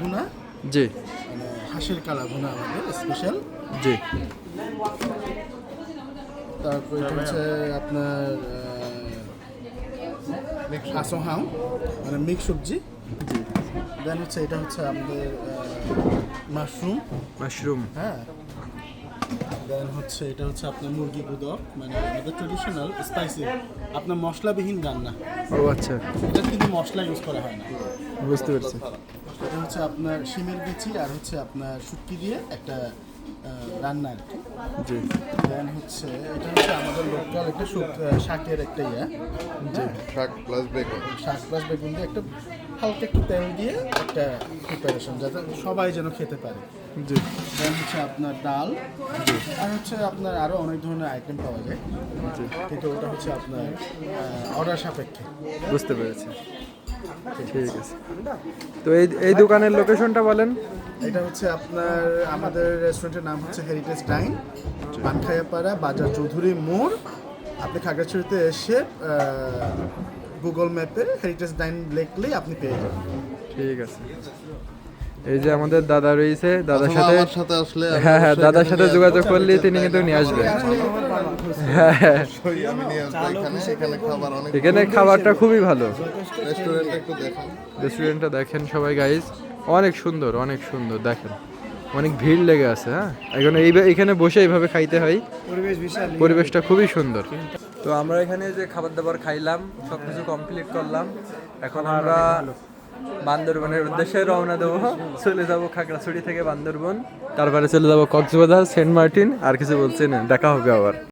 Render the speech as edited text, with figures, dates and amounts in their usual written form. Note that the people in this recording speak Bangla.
ভুনা, জি মানে হাঁসের কালা ভুনা আমাদের স্পেশাল। জি। তারপর এটা হচ্ছে আপনার আসোহাং, মানে মিক্স সবজি। জি। দেন হচ্ছে এটা হচ্ছে আমাদের মাশরুম। মাশরুম। হ্যাঁ, দেন হচ্ছে এটা হচ্ছে আপনার মুরগি গুদক, মানে আমাদের ট্রেডিশনাল স্পাইসি, আপনার মশলাবিহীন রান্না। ও আচ্ছা, এটা কিন্তু মশলা ইউজ করা হয় না। বুঝতে পারছি। এটা হচ্ছে আপনার শিমের বিচি আর হচ্ছে আপনার শুটকি দিয়ে একটা রান্না আর কি। জি দেন হচ্ছে এটা হচ্ছে আমাদের লোকাল একটা শাকের একটা জি। শাক প্লাস বেগুন। শাক প্লাস বেগুন দিয়ে একটা হালকা একটু তেল দিয়ে একটা প্রিপারেশন, যাতে সবাই যেন খেতে পারে। জি দেন হচ্ছে আপনার ডাল, আর হচ্ছে আপনার আরও অনেক ধরনের আইটেম পাওয়া যায়, জি, কিন্তু ওটা হচ্ছে আপনার অর্ডার সাপেক্ষে। বুঝতে পেরেছি। ঠিক আছে, তো এই এই দোকানের লোকেশনটা বলেন। এটা হচ্ছে আপনার আমাদের রেস্টুরেন্টের নাম হচ্ছে হেরিটেজ ডাইন, পানখায়াপাড়া বাজার চৌধুরী মোড়। আপনি খাগড়াছড়িতে এসে গুগল ম্যাপে হেরিটেজ ডাইন লিখলেই আপনি পেয়ে যাবেন। ঠিক আছে। এই যে আমাদের দাদা রয়েছে, দাদার অথবা সাথে, আমার সাথে আসলে আমি হ্যাঁ হ্যাঁ, অবশ্যই দাদার এখানে সাথে নিয়ে যোগাযোগ আসবো। করলে তিনি কিন্তু নিয়ে আসবেন। অবশ্যই আমি নিয়ে আসবো এখানে। এখানে খাবার অনেক এখানে খাবারটা খুবই ভালো। রেস্টুরেন্টটা একটু দেখান। রেস্টুরেন্টটা দেখেন সবাই গাইজ, অনেক সুন্দর, অনেক সুন্দর। দেখেন অনেক ভিড় লেগে আছে। হ্যাঁ, এখন এখানে বসে এইভাবে খাইতে হয়, পরিবেশটা খুবই সুন্দর। তো আমরা এখানে যে খাবার দাবার খাইলাম, সব কিছু কমপ্লিট করলাম। এখন আমরা বান্দরবনের উদ্দেশ্যে রওনা দেবো। চলে যাবো খাগড়াছড়ি থেকে বান্দরবন, তারপরে চলে যাবো কক্সবাজার, সেন্ট মার্টিন। আর কিছু বলছি না, দেখা হবে আবার।